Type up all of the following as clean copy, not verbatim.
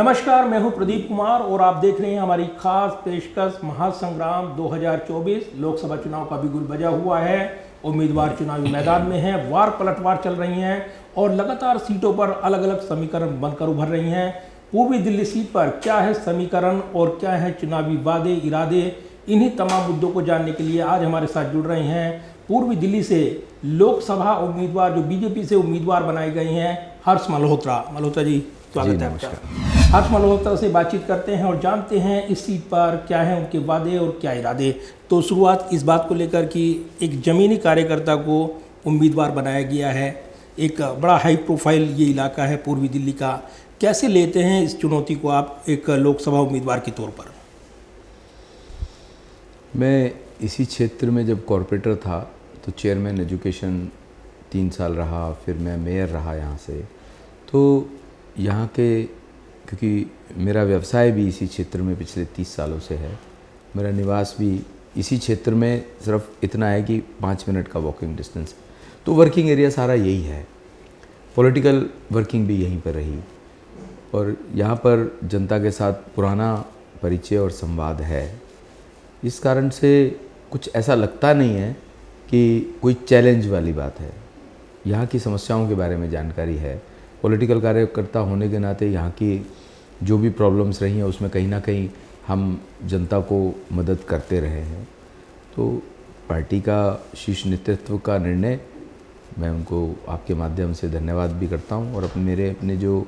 नमस्कार, मैं हूं प्रदीप कुमार और आप देख रहे हैं हमारी खास पेशकश महासंग्राम 2024। लोकसभा चुनाव का बिगुल बजा हुआ है। उम्मीदवार चुनावी मैदान में हैं, वार पलटवार चल रही हैं और लगातार सीटों पर अलग अलग समीकरण बनकर उभर रही हैं। पूर्वी दिल्ली सीट पर क्या है समीकरण और क्या है चुनावी वादे इरादे, इन्हीं तमाम मुद्दों को जानने के लिए आज हमारे साथ जुड़ रहे हैं पूर्वी दिल्ली से लोकसभा उम्मीदवार जो बीजेपी से उम्मीदवार बनाए गए हैं, हर्ष मल्होत्रा। मल्होत्रा जी, स्वागत है आपका। हर्ष मल्होत्रा से बातचीत करते हैं और जानते हैं इस सीट पर क्या है उनके वादे और क्या इरादे। तो शुरुआत इस बात को लेकर कि एक ज़मीनी कार्यकर्ता को उम्मीदवार बनाया गया है, एक बड़ा हाई प्रोफाइल ये इलाका है पूर्वी दिल्ली का। कैसे लेते हैं इस चुनौती को आप एक लोकसभा उम्मीदवार के तौर पर? मैं इसी क्षेत्र में जब कॉरपोरेटर था तो चेयरमैन एजुकेशन 3 साल रहा, फिर मैं मेयर रहा यहाँ से। तो यहाँ के, क्योंकि मेरा व्यवसाय भी इसी क्षेत्र में पिछले 30 सालों से है, मेरा निवास भी इसी क्षेत्र में सिर्फ इतना है कि 5 मिनट का वॉकिंग डिस्टेंस, तो वर्किंग एरिया सारा यही है। पॉलिटिकल वर्किंग भी यहीं पर रही और यहाँ पर जनता के साथ पुराना परिचय और संवाद है। इस कारण से कुछ ऐसा लगता नहीं है कि कोई चैलेंज वाली बात है। यहाँ की समस्याओं के बारे में जानकारी है। पॉलिटिकल कार्यकर्ता होने के नाते यहाँ की जो भी प्रॉब्लम्स रही हैं उसमें कहीं ना कहीं हम जनता को मदद करते रहे हैं। तो पार्टी का शीर्ष नेतृत्व का निर्णय, मैं उनको आपके माध्यम से धन्यवाद भी करता हूँ और अपने जो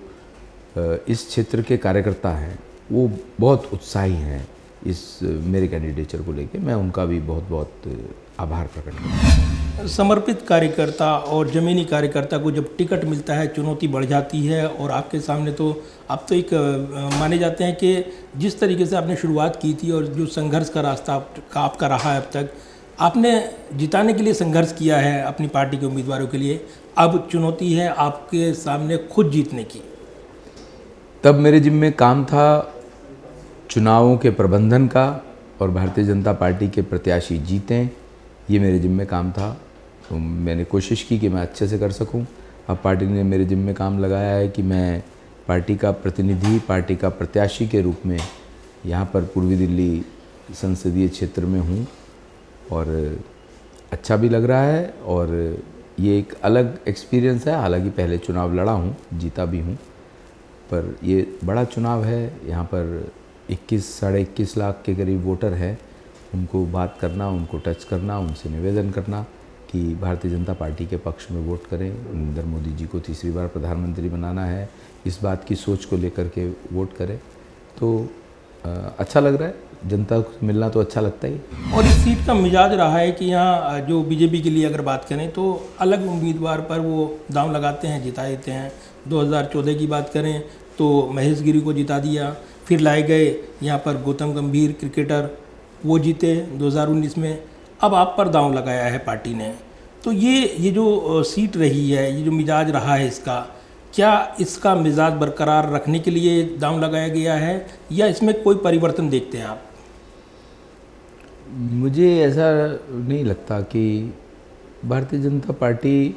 इस क्षेत्र के कार्यकर्ता हैं वो बहुत उत्साही हैं इस मेरे कैंडिडेचर को लेके। मैं उनका भी बहुत बहुत आभार प्रकट करता हूँ। समर्पित कार्यकर्ता और ज़मीनी कार्यकर्ता को जब टिकट मिलता है चुनौती बढ़ जाती है और आपके सामने तो आप तो एक माने जाते हैं कि जिस तरीके से आपने शुरुआत की थी और जो संघर्ष का रास्ता आपका रहा है अब तक, आपने जिताने के लिए संघर्ष किया है अपनी पार्टी के उम्मीदवारों के लिए, अब चुनौती है आपके सामने खुद जीतने की। तब मेरे जिम्मे काम था चुनावों के प्रबंधन का और भारतीय जनता पार्टी के प्रत्याशी जीतें, ये मेरे जिम्मे काम था। तो मैंने कोशिश की कि मैं अच्छे से कर सकूं। अब पार्टी ने मेरे जिम्मे काम लगाया है कि मैं पार्टी का प्रतिनिधि, पार्टी का प्रत्याशी के रूप में यहाँ पर पूर्वी दिल्ली संसदीय क्षेत्र में हूँ और अच्छा भी लग रहा है और ये एक अलग एक्सपीरियंस है। हालांकि पहले चुनाव लड़ा हूँ, जीता भी हूँ, पर ये बड़ा चुनाव है। यहाँ पर 21 साढ़े 21 लाख के करीब वोटर हैं। उनको बात करना, उनको टच करना, उनसे निवेदन करना कि भारतीय जनता पार्टी के पक्ष में वोट करें। नरेंद्र मोदी जी को तीसरी बार प्रधानमंत्री बनाना है, इस बात की सोच को लेकर के वोट करें। तो अच्छा लग रहा है, जनता को मिलना तो अच्छा लगता ही। और इस सीट का मिजाज रहा है कि यहाँ जो बीजेपी के लिए अगर बात करें तो अलग उम्मीदवार पर वो दांव लगाते हैं, जिता देते हैं। 2014 की बात करें तो महेश गिरी को जिता दिया, फिर लाए गए यहाँ पर गौतम गंभीर क्रिकेटर, वो जीते 2019 में। अब आप पर दांव लगाया है पार्टी ने। तो ये जो सीट रही है, ये जो मिजाज रहा है इसका, क्या इसका मिजाज बरकरार रखने के लिए दांव लगाया गया है या इसमें कोई परिवर्तन देखते हैं आप? मुझे ऐसा नहीं लगता कि भारतीय जनता पार्टी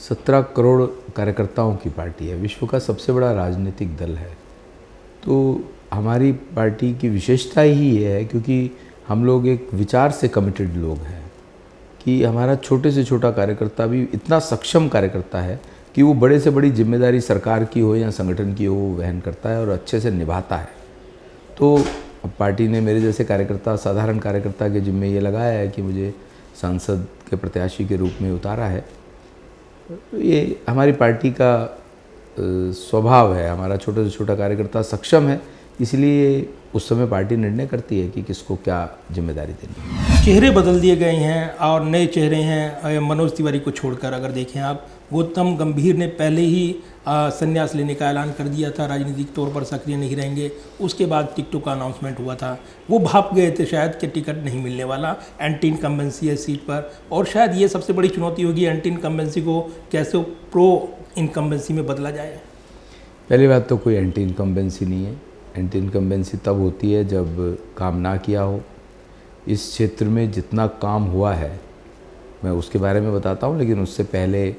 17 करोड़ कार्यकर्ताओं की पार्टी है, विश्व का सबसे बड़ा राजनीतिक दल है। तो हमारी पार्टी की विशेषता ही ये है क्योंकि हम लोग एक विचार से कमिटेड लोग हैं कि हमारा छोटे से छोटा कार्यकर्ता भी इतना सक्षम कार्यकर्ता है कि वो बड़े से बड़ी जिम्मेदारी सरकार की हो या संगठन की हो वो वहन करता है और अच्छे से निभाता है। तो पार्टी ने मेरे जैसे कार्यकर्ता, साधारण कार्यकर्ता के जिम्मे ये लगाया है कि मुझे सांसद के प्रत्याशी के रूप में उतारा है। ये हमारी पार्टी का स्वभाव है। हमारा छोटे से छोटा कार्यकर्ता सक्षम है, इसलिए उस समय पार्टी निर्णय करती है कि किसको क्या जिम्मेदारी देनी है। चेहरे बदल दिए गए हैं और नए चेहरे हैं। मनोज तिवारी को छोड़कर अगर देखें आप, गौतम गंभीर ने पहले ही संन्यास लेने का ऐलान कर दिया था, राजनीतिक तौर पर सक्रिय नहीं रहेंगे। उसके बाद टिकटों का अनाउंसमेंट हुआ था, वो भाप गए थे शायद कि टिकट नहीं मिलने वाला, एंटी इनकम्बेंसी है सीट पर। और शायद ये सबसे बड़ी चुनौती होगी, एंटी इनकम्बेंसी को कैसे प्रो इनकम्बेंसी में बदला जाए। पहली बात तो कोई एंटी इनकम्बेंसी नहीं है। एंटी इनकम्बेंसी तब होती है जब काम ना किया हो। इस क्षेत्र में जितना काम हुआ है मैं उसके बारे में बताता हूँ, लेकिन उससे पहले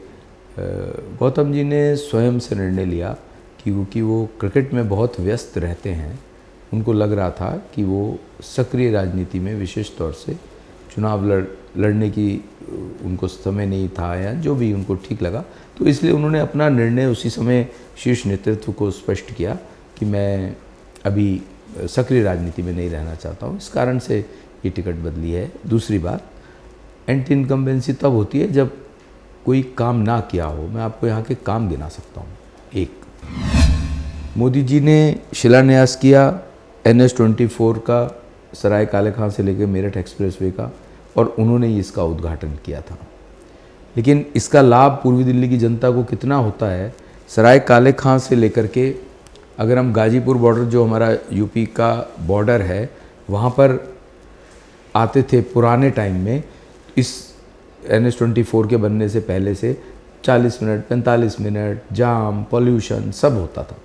गौतम जी ने स्वयं से निर्णय लिया कि क्योंकि वो क्रिकेट में बहुत व्यस्त रहते हैं, उनको लग रहा था कि वो सक्रिय राजनीति में विशेष तौर से चुनाव लड़ने की उनको समय नहीं था, या जो भी उनको ठीक लगा, तो इसलिए उन्होंने अपना निर्णय उसी समय शीर्ष नेतृत्व को स्पष्ट किया कि मैं अभी सक्रिय राजनीति में नहीं रहना चाहता हूँ। इस कारण से ये टिकट बदली है। दूसरी बात, एंटी इनकम्बेंसी तब होती है जब कोई काम ना किया हो। मैं आपको यहाँ के काम गिना सकता हूँ। एक, मोदी जी ने शिलान्यास किया NH-24 का, सराय काले खां से लेकर मेरठ एक्सप्रेसवे का, और उन्होंने ही इसका उद्घाटन किया था। लेकिन इसका लाभ पूर्वी दिल्ली की जनता को कितना होता है, सराय काले खां से लेकर के अगर हम गाजीपुर बॉर्डर, जो हमारा यूपी का बॉर्डर है, वहाँ पर आते थे पुराने टाइम में, इस NH-24 के बनने से पहले से 40 मिनट 45 मिनट जाम, पॉल्यूशन सब होता था।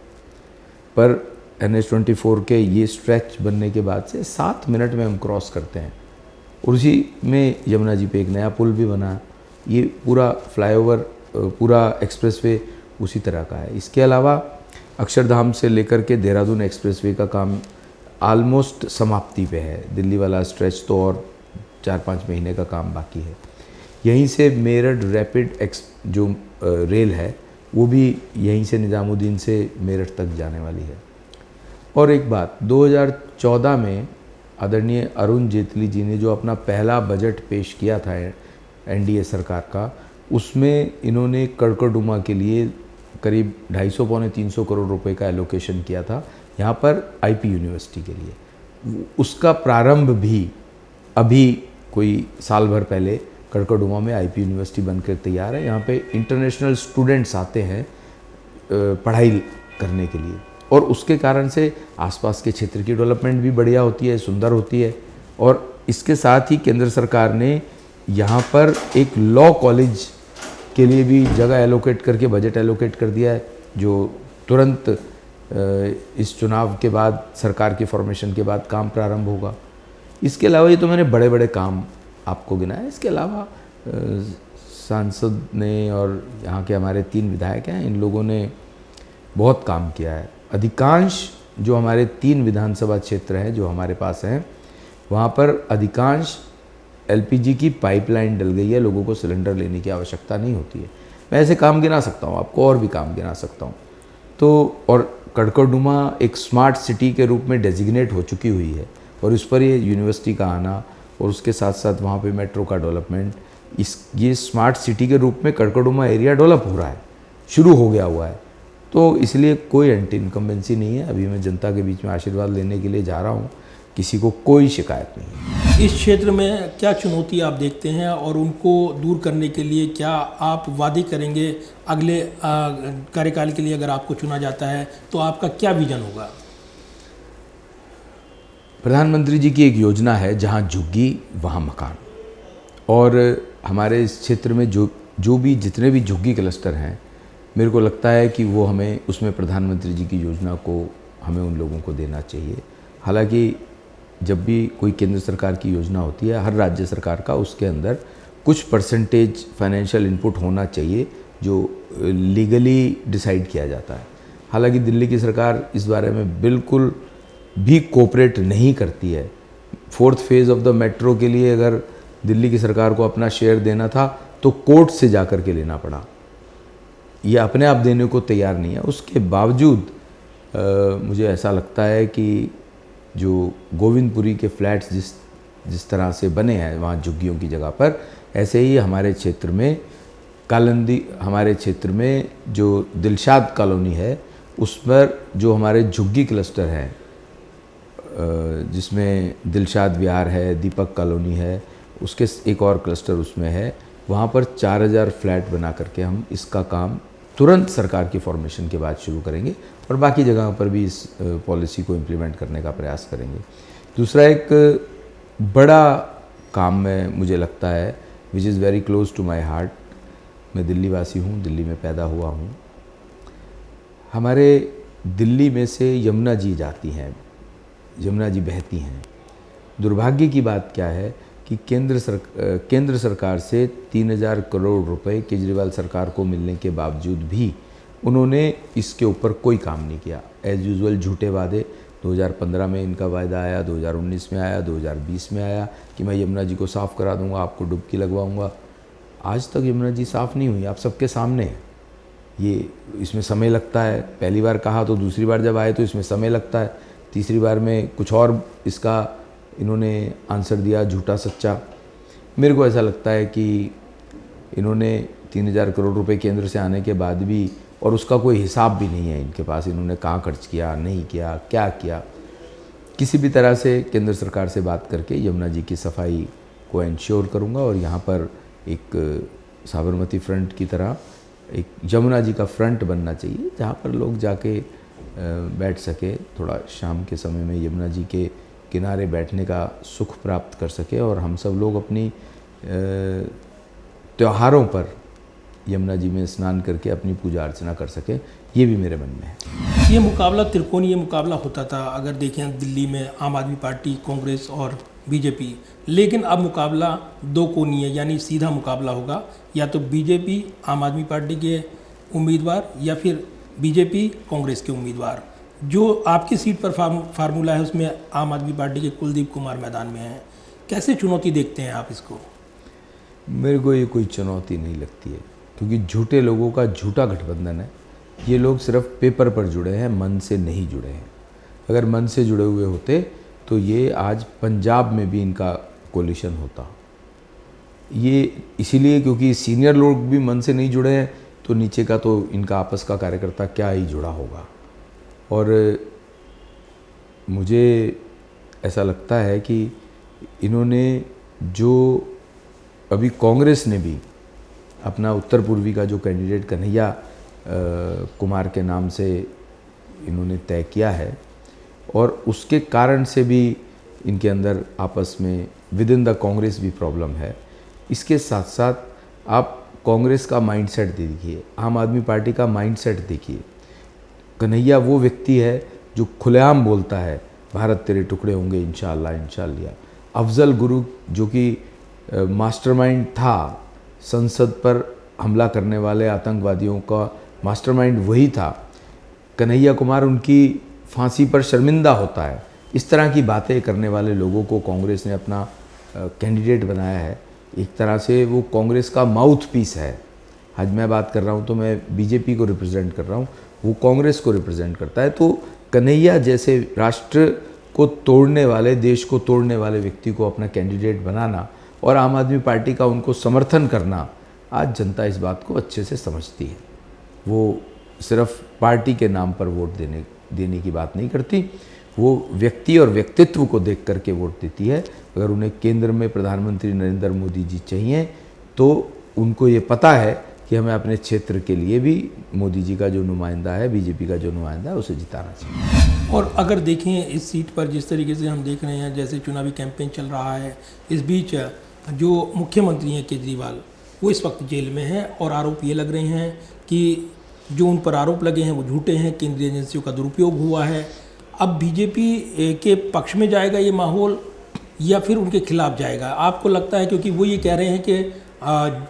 पर NH-24 के ये स्ट्रेच बनने के बाद से 7 मिनट में हम क्रॉस करते हैं। और उसी में यमुना जी पे एक नया पुल भी बना। ये पूरा फ्लाईओवर, पूरा एक्सप्रेसवे उसी तरह का है। इसके अलावा अक्षरधाम से लेकर के देहरादून एक्सप्रेसवे का काम ऑलमोस्ट समाप्ति पे है। दिल्ली वाला स्ट्रेच तो और 4-5 महीने का काम बाकी है। यहीं से मेरठ रैपिड जो रेल है, वो भी यहीं से निज़ामुद्दीन से मेरठ तक जाने वाली है। और एक बात, 2014 में आदरणीय अरुण जेटली जी ने जो अपना पहला बजट पेश किया था NDA सरकार का, उसमें इन्होंने कड़कड़डुमा के लिए करीब 250-300 करोड़ रुपए का एलोकेशन किया था, यहाँ पर IP यूनिवर्सिटी के लिए। उसका प्रारंभ भी अभी कोई साल भर पहले कड़कड़डुमा में IP यूनिवर्सिटी बनकर तैयार है। यहाँ पे इंटरनेशनल स्टूडेंट्स आते हैं पढ़ाई करने के लिए, और उसके कारण से आसपास के क्षेत्र की डेवलपमेंट भी बढ़िया होती है, सुंदर होती है। और इसके साथ ही केंद्र सरकार ने यहाँ पर एक लॉ कॉलेज के लिए भी जगह एलोकेट करके बजट एलोकेट कर दिया है, जो तुरंत इस चुनाव के बाद, सरकार की फॉर्मेशन के बाद काम प्रारंभ होगा। इसके अलावा ये तो मैंने बड़े बड़े काम आपको गिनाए। इसके अलावा सांसद ने और यहाँ के हमारे 3 विधायक हैं, इन लोगों ने बहुत काम किया है। अधिकांश जो हमारे 3 विधानसभा क्षेत्र हैं जो हमारे पास हैं, वहाँ पर अधिकांश LPG की पाइपलाइन डल गई है, लोगों को सिलेंडर लेने की आवश्यकता नहीं होती है। मैं ऐसे काम गिना सकता हूँ आपको, और भी काम गिना सकता हूँ। तो और कड़कड़डुमा एक स्मार्ट सिटी के रूप में डेजिग्नेट हो चुकी हुई है, और इस पर ये यूनिवर्सिटी का आना और उसके साथ साथ वहाँ पे मेट्रो का डेवलपमेंट, ये स्मार्ट सिटी के रूप में कड़कड़डुमा एरिया डेवलप हो रहा है, शुरू हो गया हुआ है। तो इसलिए कोई एंटी इनकम्बेंसी नहीं है। अभी मैं जनता के बीच में आशीर्वाद लेने के लिए जा रहा हूँ, किसी को कोई शिकायत नहीं है। इस क्षेत्र में क्या चुनौती आप देखते हैं, और उनको दूर करने के लिए क्या आप वादे करेंगे अगले कार्यकाल के लिए? अगर आपको चुना जाता है तो आपका क्या विजन होगा? प्रधानमंत्री जी की एक योजना है, जहाँ झुग्गी वहाँ मकान। और हमारे इस क्षेत्र में जो भी जितने भी झुग्गी क्लस्टर हैं, मेरे को लगता है कि वो हमें उसमें प्रधानमंत्री जी की योजना को हमें उन लोगों को देना चाहिए। हालांकि जब भी कोई केंद्र सरकार की योजना होती है, हर राज्य सरकार का उसके अंदर कुछ परसेंटेज फाइनेंशियल इनपुट होना चाहिए, जो लीगली डिसाइड किया जाता है। हालांकि दिल्ली की सरकार इस बारे में बिल्कुल भी कोऑपरेट नहीं करती है। 4th phase of the metro के लिए अगर दिल्ली की सरकार को अपना शेयर देना था तो कोर्ट से जा कर के लेना पड़ा। ये अपने आप देने को तैयार नहीं है। उसके बावजूद मुझे ऐसा लगता है कि जो गोविंदपुरी के फ्लैट्स जिस तरह से बने हैं वहाँ झुग्गियों की जगह पर, ऐसे ही हमारे क्षेत्र में हमारे क्षेत्र में जो दिलशाद कॉलोनी है, उस पर जो हमारे झुग्गी क्लस्टर हैं, जिसमें दिलशाद विहार है, दीपक कॉलोनी है, उसके एक और क्लस्टर उसमें है, वहाँ पर 4000 फ्लैट बना करके हम इसका काम तुरंत सरकार की फॉर्मेशन के बाद शुरू करेंगे, और बाकी जगहों पर भी इस पॉलिसी को इम्प्लीमेंट करने का प्रयास करेंगे। दूसरा एक बड़ा काम में मुझे लगता है, which is very close to my heart. मैं दिल्ली वासी हूँ, दिल्ली में पैदा हुआ हूँ। हमारे दिल्ली में से यमुना जी जाती हैं, यमुना जी बहती हैं। दुर्भाग्य की बात क्या है कि केंद्र सरकार से 3000 करोड़ रुपए केजरीवाल सरकार को मिलने के बावजूद भी उन्होंने इसके ऊपर कोई काम नहीं किया। एज़ यूजुअल झूठे वादे, 2015 में इनका वायदा आया, 2019 में आया, 2020 में आया कि मैं यमुना जी को साफ़ करा दूंगा, आपको डुबकी लगवाऊंगा। आज तक यमुना जी साफ़ नहीं हुई, आप सबके सामने है। ये इसमें समय लगता है, पहली बार कहा तो दूसरी बार जब आए तो इसमें समय लगता है, तीसरी बार में कुछ और इसका इन्होंने आंसर दिया, झूठा सच्चा। मेरे को ऐसा लगता है कि इन्होंने 3000 करोड़ रुपए केंद्र से आने के बाद भी, और उसका कोई हिसाब भी नहीं है इनके पास, इन्होंने कहाँ खर्च किया, नहीं किया, क्या किया। किसी भी तरह से केंद्र सरकार से बात करके यमुना जी की सफाई को इंश्योर करूँगा, और यहाँ पर एक साबरमती फ्रंट की तरह एक यमुना जी का फ्रंट बनना चाहिए, जहाँ पर लोग जाके बैठ सके, थोड़ा शाम के समय में यमुना जी के किनारे बैठने का सुख प्राप्त कर सके, और हम सब लोग अपनी त्योहारों पर यमुना जी में स्नान करके अपनी पूजा अर्चना कर सके। ये भी मेरे मन में है। ये मुकाबला त्रिकोणीय मुकाबला होता था, अगर देखें दिल्ली में आम आदमी पार्टी, कांग्रेस और बीजेपी, लेकिन अब मुकाबला दो कोणीय यानी सीधा मुकाबला होगा, या तो बीजेपी आम आदमी पार्टी के उम्मीदवार या फिर बीजेपी कांग्रेस के उम्मीदवार। जो आपकी सीट पर फार्मूला है उसमें आम आदमी पार्टी के कुलदीप कुमार मैदान में हैं। कैसे चुनौती देखते हैं आप इसको? मेरे को ये कोई चुनौती नहीं लगती है, क्योंकि झूठे लोगों का झूठा गठबंधन है। ये लोग सिर्फ पेपर पर जुड़े हैं, मन से नहीं जुड़े हैं। अगर मन से जुड़े हुए होते तो ये आज पंजाब में भी इनका कोलिशन होता। ये इसीलिए क्योंकि सीनियर लोग भी मन से नहीं जुड़े हैं, तो नीचे का तो इनका आपस का कार्यकर्ता क्या ही जुड़ा होगा। और मुझे ऐसा लगता है कि इन्होंने जो अभी कांग्रेस ने भी अपना उत्तर पूर्वी का जो कैंडिडेट कन्हैया कुमार के नाम से इन्होंने तय किया है, और उसके कारण से भी इनके अंदर आपस में विद इन द कांग्रेस भी प्रॉब्लम है। इसके साथ साथ आप कांग्रेस का माइंडसेट देखिए, आम आदमी पार्टी का माइंडसेट देखिए। कन्हैया वो व्यक्ति है जो खुलेआम बोलता है भारत तेरे टुकड़े होंगे इंशाअल्लाह इंशाअल्लाह। अफजल गुरु जो कि मास्टरमाइंड था, संसद पर हमला करने वाले आतंकवादियों का मास्टरमाइंड वही था। कन्हैया कुमार उनकी फांसी पर शर्मिंदा होता है। इस तरह की बातें करने वाले लोगों को कांग्रेस ने अपना कैंडिडेट बनाया है। एक तरह से वो कांग्रेस का माउथ पीस है। आज मैं बात कर रहा हूँ तो मैं बीजेपी को रिप्रेजेंट कर रहा हूँ, वो कांग्रेस को रिप्रेजेंट करता है। तो कन्हैया जैसे राष्ट्र को तोड़ने वाले, देश को तोड़ने वाले व्यक्ति को अपना कैंडिडेट बनाना और आम आदमी पार्टी का उनको समर्थन करना, आज जनता इस बात को अच्छे से समझती है। वो सिर्फ पार्टी के नाम पर वोट देने की बात नहीं करती, वो व्यक्ति और व्यक्तित्व को देख करके वोट देती है। अगर उन्हें केंद्र में प्रधानमंत्री नरेंद्र मोदी जी चाहिए तो उनको ये पता है कि हमें अपने क्षेत्र के लिए भी मोदी जी का जो नुमाइंदा है, बीजेपी का जो नुमाइंदा है, उसे जिताना चाहिए। और अगर देखें इस सीट पर जिस तरीके से हम देख रहे हैं, जैसे चुनावी कैंपेन चल रहा है, इस बीच जो मुख्यमंत्री हैं केजरीवाल, वो इस वक्त जेल में हैं और आरोप ये लग रहे हैं कि जो उन पर आरोप लगे हैं वो झूठे हैं, केंद्रीय एजेंसियों का दुरुपयोग हुआ है। अब बीजेपी के पक्ष में जाएगा ये माहौल या फिर उनके खिलाफ जाएगा? आपको लगता है, क्योंकि वो ये कह रहे हैं कि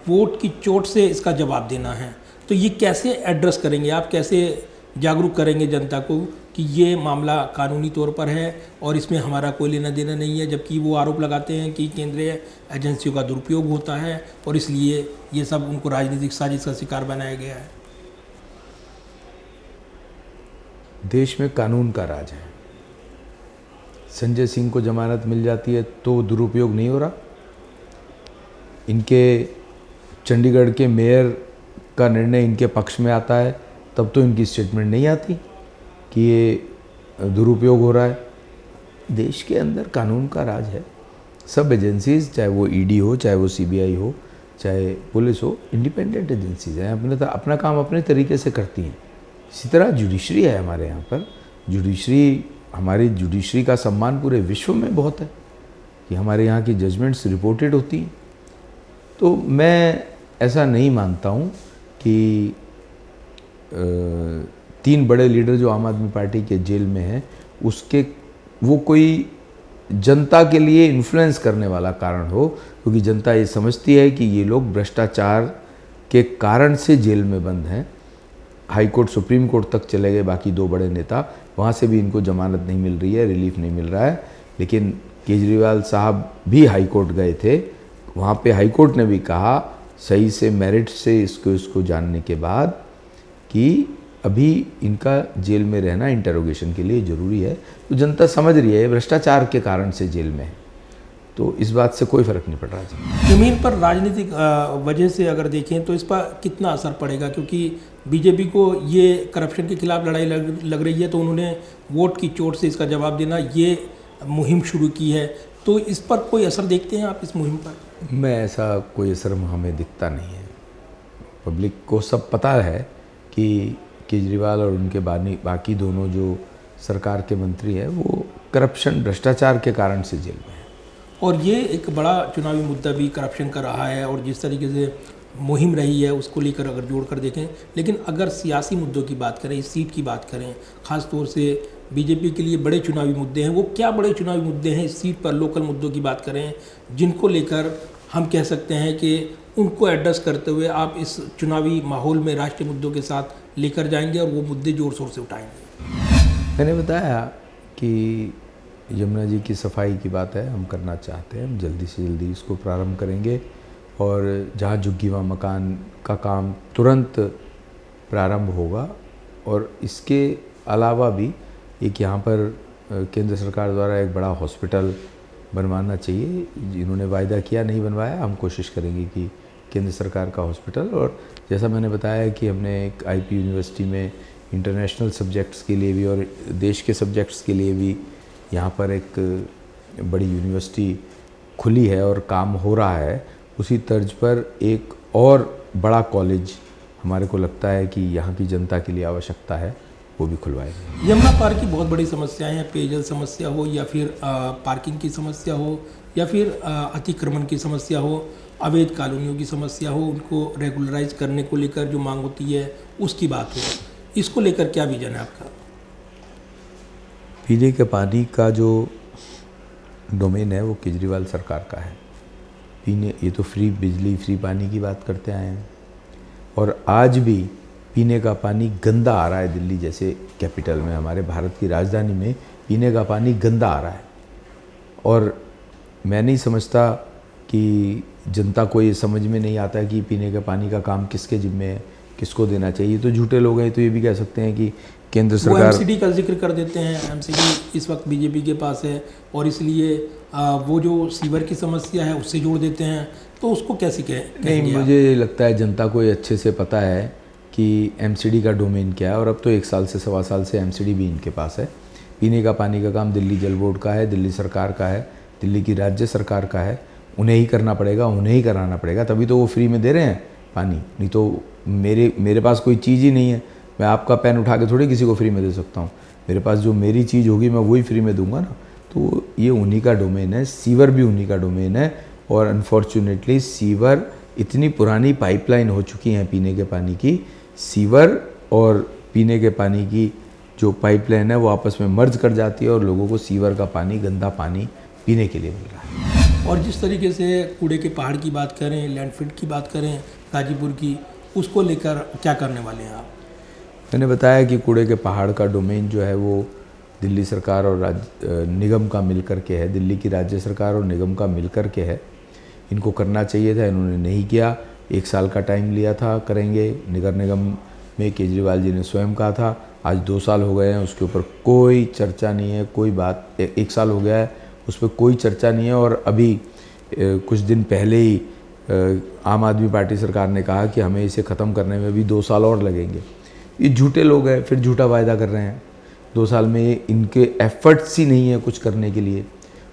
वोट की चोट से इसका जवाब देना है, तो ये कैसे एड्रेस करेंगे आप? कैसे जागरूक करेंगे जनता को कि ये मामला कानूनी तौर पर है और इसमें हमारा कोई लेना देना नहीं है, जबकि वो आरोप लगाते हैं कि केंद्रीय एजेंसियों का दुरुपयोग होता है और इसलिए ये सब उनको राजनीतिक साजिश का शिकार बनाया गया है? देश में कानून का राज है। संजय सिंह को जमानत मिल जाती है तो दुरुपयोग नहीं हो रहा। इनके चंडीगढ़ के मेयर का निर्णय इनके पक्ष में आता है तब तो इनकी स्टेटमेंट नहीं आती कि ये दुरुपयोग हो रहा है। देश के अंदर कानून का राज है। सब एजेंसीज, चाहे वो ईडी हो, चाहे वो सीबीआई हो, चाहे पुलिस हो, इंडिपेंडेंट एजेंसीज हैं, अपना काम अपने तरीके से करती हैं। इसी तरह जुडिशरी है हमारे यहाँ पर। हमारी जुडिशरी का सम्मान पूरे विश्व में बहुत है कि हमारे यहाँ की जजमेंट्स रिपोर्टेड होती हैं। तो मैं ऐसा नहीं मानता हूँ कि 3 बड़े लीडर जो आम आदमी पार्टी के जेल में हैं वो कोई जनता के लिए इन्फ्लुएंस करने वाला कारण हो, क्योंकि जनता ये समझती है कि ये लोग भ्रष्टाचार के कारण से जेल में बंद हैं। हाई कोर्ट सुप्रीम कोर्ट तक चले गए बाकी दो बड़े नेता, वहाँ से भी इनको जमानत नहीं मिल रही है, रिलीफ नहीं मिल रहा है। लेकिन केजरीवाल साहब भी हाई कोर्ट गए थे, वहाँ पे हाई कोर्ट ने भी कहा सही से मेरिट से इसको जानने के बाद कि अभी इनका जेल में रहना इंटरोगेशन के लिए ज़रूरी है। तो जनता समझ रही है भ्रष्टाचार के कारण से जेल में है, तो इस बात से कोई फ़र्क नहीं पड़ रहा है। जमीन पर राजनीतिक वजह से अगर देखें तो इस पर कितना असर पड़ेगा, क्योंकि बीजेपी को ये करप्शन के खिलाफ लड़ाई लग रही है, तो उन्होंने वोट की चोट से इसका जवाब देना ये मुहिम शुरू की है, तो इस पर कोई असर देखते हैं आप इस मुहिम पर? मैं ऐसा कोई असर हमें दिखता नहीं है। पब्लिक को सब पता है कि केजरीवाल और उनके बाकी दोनों जो सरकार के मंत्री हैं वो करप्शन भ्रष्टाचार के कारण से जेल में है। और ये एक बड़ा चुनावी मुद्दा भी करप्शन का रहा है, और जिस तरीके से मुहिम रही है उसको लेकर अगर जोड़ कर देखें। लेकिन अगर सियासी मुद्दों की बात करें, इस सीट की बात करें, ख़ास तौर से बीजेपी के लिए बड़े चुनावी मुद्दे हैं, वो क्या बड़े चुनावी मुद्दे हैं इस सीट पर? लोकल मुद्दों की बात करें जिनको लेकर हम कह सकते हैं कि उनको एड्रेस करते हुए आप इस चुनावी माहौल में राष्ट्रीय मुद्दों के साथ लेकर जाएंगे और वो मुद्दे ज़ोर शोर से उठाएंगे। मैंने बताया कि यमुना जी की सफाई की बात है, हम करना चाहते हैं, हम जल्दी से जल्दी इसको प्रारंभ करेंगे। और जहाँ झुग्गीवा मकान का काम तुरंत प्रारंभ होगा। और इसके अलावा भी एक यहाँ पर केंद्र सरकार द्वारा एक बड़ा हॉस्पिटल बनवाना चाहिए, जिन्होंने वायदा किया नहीं बनवाया, हम कोशिश करेंगे कि केंद्र सरकार का हॉस्पिटल। और जैसा मैंने बताया कि हमने एक आईपी यूनिवर्सिटी में इंटरनेशनल सब्जेक्ट्स के लिए भी और देश के सब्जेक्ट्स के लिए भी यहाँ पर एक बड़ी यूनिवर्सिटी खुली है और काम हो रहा है। उसी तर्ज पर एक और बड़ा कॉलेज हमारे को लगता है कि यहाँ की जनता के लिए आवश्यकता है, वो भी खुलवाएंगे। यमुना पार की बहुत बड़ी समस्याएं हैं, पेयजल समस्या हो या फिर पार्किंग की समस्या हो या फिर अतिक्रमण की समस्या हो, अवैध कॉलोनियों की समस्या हो, उनको रेगुलराइज करने को लेकर जो मांग होती है उसकी बात हो, इसको लेकर क्या विजन है आपका? पीने के पानी का जो डोमेन है वो केजरीवाल सरकार का है। ये तो फ्री बिजली फ्री पानी की बात करते आए हैं, और आज भी पीने का पानी गंदा आ रहा है। दिल्ली जैसे कैपिटल में, हमारे भारत की राजधानी में पीने का पानी गंदा आ रहा है। और मैं नहीं समझता कि जनता को ये समझ में नहीं आता है कि पीने के पानी का काम किसके जिम्मे है, किसको देना चाहिए। तो झूठे लोग हैं, तो ये भी कह सकते हैं कि केंद्र सरकार एमसीडी का जिक्र कर देते हैं। एमसीडी इस वक्त बीजेपी के पास है और इसलिए वो जो सीवर की समस्या है उससे जोड़ देते हैं, तो उसको कैसे कहेंगे? नहीं, मुझे लगता है जनता को ये अच्छे से पता है कि एमसीडी का डोमेन क्या है। और अब तो 1 साल से 1.25 साल से एमसीडी भी इनके पास है। पीने का पानी का काम दिल्ली जल बोर्ड का है, दिल्ली सरकार का है, दिल्ली की राज्य सरकार का है। उन्हें ही करना पड़ेगा, उन्हें ही कराना पड़ेगा, तभी तो वो फ्री में दे रहे हैं पानी। नहीं तो मेरे पास कोई चीज़ ही नहीं है, मैं आपका पेन उठा के थोड़ी किसी को फ्री में दे सकता हूँ। मेरे पास जो मेरी चीज़ होगी मैं वही फ्री में दूंगा ना। तो ये उन्हीं का डोमेन है, सीवर भी उन्हीं का डोमेन है। और अनफॉर्चुनेटली सीवर इतनी पुरानी पाइपलाइन हो चुकी हैं पीने के पानी की, सीवर और पीने के पानी की जो पाइपलाइन है वो आपस में मर्ज कर जाती है और लोगों को सीवर का पानी, गंदा पानी पीने के लिए मिल रहा है। और जिस तरीके से कूड़े के पहाड़ की बात करें, लैंडफिल की बात करें गाजीपुर की, उसको लेकर क्या करने वाले हैं आप? मैंने बताया कि कूड़े के पहाड़ का डोमेन जो है वो दिल्ली सरकार और निगम का मिलकर के है, दिल्ली की राज्य सरकार और निगम का मिलकर के है। इनको करना चाहिए था, इन्होंने नहीं किया। 1 साल का टाइम लिया था, करेंगे। नगर निगम में केजरीवाल जी ने स्वयं कहा था, आज 2 साल हो गए हैं, उसके ऊपर कोई चर्चा नहीं है, कोई बात। 1 साल हो गया है, उस पर कोई चर्चा नहीं है। और अभी कुछ दिन पहले ही आम आदमी पार्टी सरकार ने कहा कि हमें इसे ख़त्म करने में भी 2 साल और लगेंगे। ये झूठे लोग हैं, फिर झूठा वायदा कर रहे हैं। 2 साल में इनके एफर्ट्स ही नहीं है कुछ करने के लिए।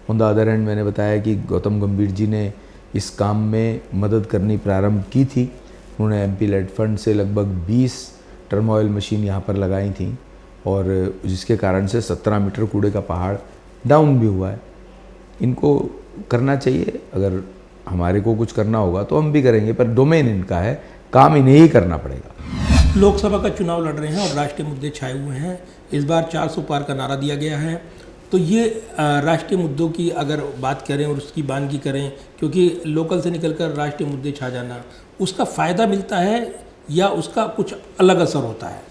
ऑन द अदर हैंड मैंने बताया कि गौतम गंभीर जी ने इस काम में मदद करनी प्रारंभ की थी। उन्होंने एमपी लेड फंड से लगभग 20 टर्म ऑयल मशीन यहाँ पर लगाई थी, और जिसके कारण से 17 मीटर कूड़े का पहाड़ डाउन भी हुआ है। इनको करना चाहिए, अगर हमारे को कुछ करना होगा तो हम भी करेंगे, पर डोमेन इनका है, काम इन्हें ही करना पड़ेगा। लोकसभा का चुनाव लड़ रहे हैं और राष्ट्रीय मुद्दे छाए हुए हैं। इस बार 400 पार का नारा दिया गया है, तो ये राष्ट्रीय मुद्दों की अगर बात करें और उसकी बानगी करें, क्योंकि लोकल से निकलकर राष्ट्रीय मुद्दे छा जाना, उसका फ़ायदा मिलता है या उसका कुछ अलग असर होता है?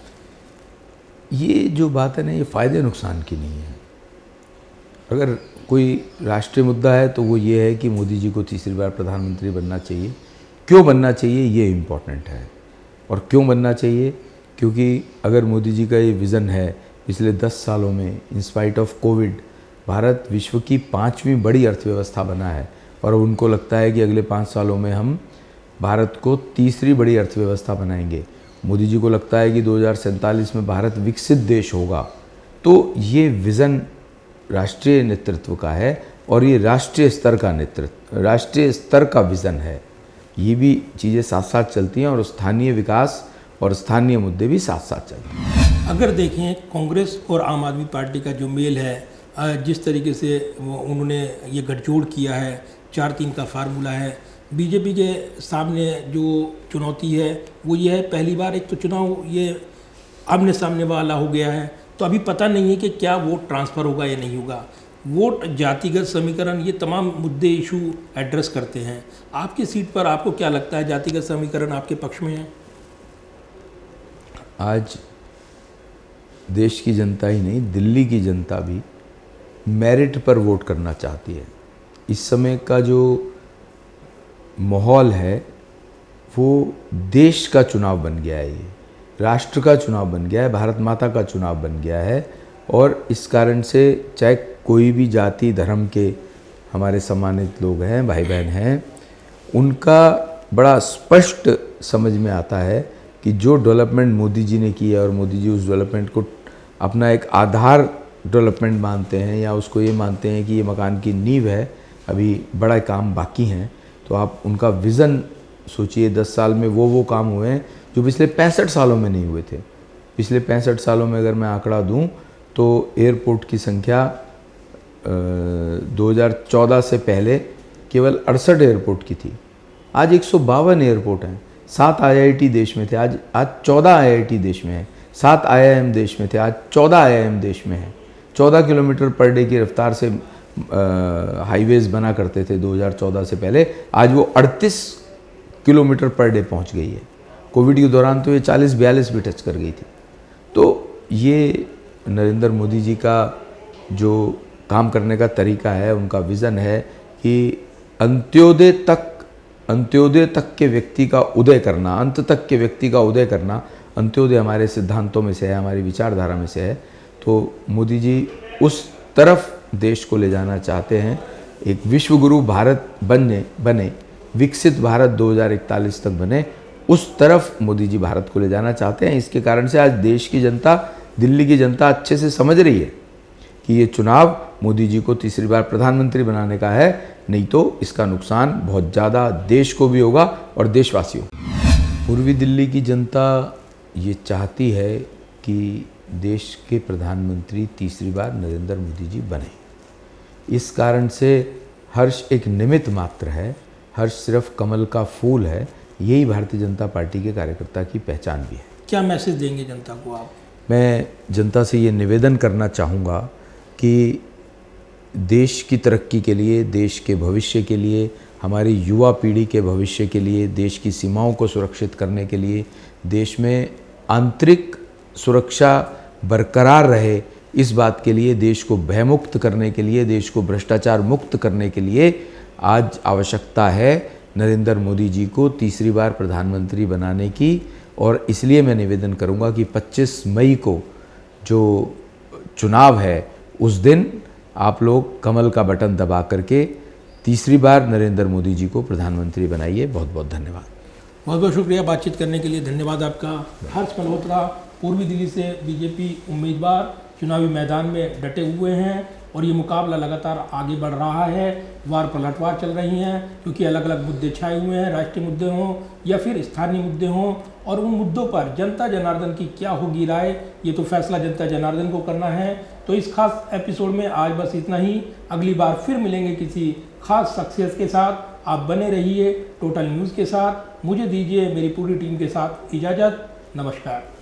ये जो बात है ना, ये फ़ायदे नुकसान की नहीं है। अगर कोई राष्ट्रीय मुद्दा है तो वो ये है कि मोदी जी को तीसरी बार प्रधानमंत्री बनना चाहिए। क्यों बनना चाहिए, ये इम्पॉर्टेंट है। और क्यों बनना चाहिए? क्योंकि अगर मोदी जी का ये विज़न है, पिछले 10 सालों में इंस्पाइट ऑफ कोविड भारत विश्व की 5वीं बड़ी अर्थव्यवस्था बना है, और उनको लगता है कि अगले 5 सालों में हम भारत को तीसरी बड़ी अर्थव्यवस्था बनाएंगे। मोदी जी को लगता है कि 2047 में भारत विकसित देश होगा। तो ये विज़न राष्ट्रीय नेतृत्व का है, और ये राष्ट्रीय स्तर का विज़न है। ये भी चीज़ें साथ साथ चलती हैं, और स्थानीय विकास और स्थानीय मुद्दे भी साथ साथ चलते हैं। अगर देखें कांग्रेस और आम आदमी पार्टी का जो मेल है, जिस तरीके से उन्होंने ये गठजोड़ किया है, 4-3 का फार्मूला है, बीजेपी के सामने जो चुनौती है वो ये है, पहली बार एक तो चुनाव ये आमने सामने वाला हो गया है, तो अभी पता नहीं है कि क्या वोट ट्रांसफ़र होगा या नहीं होगा। वोट, जातिगत समीकरण, ये तमाम मुद्दे इशू एड्रेस करते हैं। आपकी सीट पर आपको क्या लगता है, जातिगत समीकरण आपके पक्ष में है? आज देश की जनता ही नहीं, दिल्ली की जनता भी मेरिट पर वोट करना चाहती है। इस समय का जो माहौल है वो देश का चुनाव बन गया है, ये राष्ट्र का चुनाव बन गया है, भारत माता का चुनाव बन गया है। और इस कारण से चाहे कोई भी जाति धर्म के हमारे सम्मानित लोग हैं, भाई बहन हैं, उनका बड़ा स्पष्ट समझ में आता है कि जो डेवलपमेंट मोदी जी ने की है, और मोदी जी उस डेवलपमेंट को अपना एक आधार डेवलपमेंट मानते हैं, या उसको ये मानते हैं कि ये मकान की नींव है, अभी बड़ा काम बाकी हैं। तो आप उनका विज़न सोचिए, 10 साल में वो काम हुए हैं जो पिछले 65 सालों में नहीं हुए थे। पिछले 65 सालों में अगर मैं आंकड़ा दूं तो एयरपोर्ट की संख्या 2014 से पहले केवल 68 एयरपोर्ट की थी, आज 152 एयरपोर्ट हैं। 7 IIT देश में थे, आज 14 IIT देश में है। 7 IIM देश में थे, आज 14 IIM देश में है। 14 किलोमीटर पर डे की रफ्तार से हाईवेज बना करते थे 2014 से पहले, आज वो 38 किलोमीटर पर डे पहुंच गई है। कोविड के दौरान तो ये 40-42 भी टच कर गई थी। तो ये नरेंद्र मोदी जी का जो काम करने का तरीका है, उनका विज़न है कि अंत्योदय तक के व्यक्ति का उदय करना, अंत तक के व्यक्ति का उदय करना, अंत्योदय हमारे सिद्धांतों में से है, हमारी विचारधारा में से है। तो मोदी जी उस तरफ देश को ले जाना चाहते हैं, एक विश्वगुरु भारत बने, विकसित भारत 2041 तक बने, उस तरफ मोदी जी भारत को ले जाना चाहते हैं। इसके कारण से आज देश की जनता, दिल्ली की जनता अच्छे से समझ रही है कि ये चुनाव मोदी जी को तीसरी बार प्रधानमंत्री बनाने का है, नहीं तो इसका नुकसान बहुत ज़्यादा देश को भी होगा और देशवासियों को। पूर्वी दिल्ली की जनता ये चाहती है कि देश के प्रधानमंत्री तीसरी बार नरेंद्र मोदी जी बने। इस कारण से हर्ष एक निमित्त मात्र है, हर्ष सिर्फ कमल का फूल है। यही भारतीय जनता पार्टी के कार्यकर्ता की पहचान भी है। क्या मैसेज देंगे जनता को आप? मैं जनता से ये निवेदन करना चाहूँगा कि देश की तरक्की के लिए, देश के भविष्य के लिए, हमारी युवा पीढ़ी के भविष्य के लिए, देश की सीमाओं को सुरक्षित करने के लिए, देश में आंतरिक सुरक्षा बरकरार रहे, इस बात के लिए, देश को भयमुक्त करने के लिए, देश को भ्रष्टाचार मुक्त करने के लिए आज आवश्यकता है नरेंद्र मोदी जी को तीसरी बार प्रधानमंत्री बनाने की। और इसलिए मैं निवेदन करूंगा कि 25 मई को जो चुनाव है, उस दिन आप लोग कमल का बटन दबा करके तीसरी बार नरेंद्र मोदी जी को प्रधानमंत्री बनाइए। बहुत बहुत धन्यवाद। बहुत बहुत शुक्रिया बातचीत करने के लिए, धन्यवाद आपका। हर्ष मल्होत्रा पूर्वी दिल्ली से बीजेपी उम्मीदवार चुनावी मैदान में डटे हुए हैं, और ये मुकाबला लगातार आगे बढ़ रहा है। वार पलटवार चल रही हैं, क्योंकि अलग अलग मुद्दे छाए हुए हैं, राष्ट्रीय मुद्दे हों या फिर स्थानीय मुद्दे हों, और उन मुद्दों पर जनता जनार्दन की क्या होगी राय, ये तो फैसला जनता जनार्दन को करना है। तो इस खास एपिसोड में आज बस इतना ही। अगली बार फिर मिलेंगे किसी खास शख्सियत के साथ। आप बने रहिए टोटल न्यूज़ के साथ। मुझे दीजिए मेरी पूरी टीम के साथ इजाज़त। नमस्कार।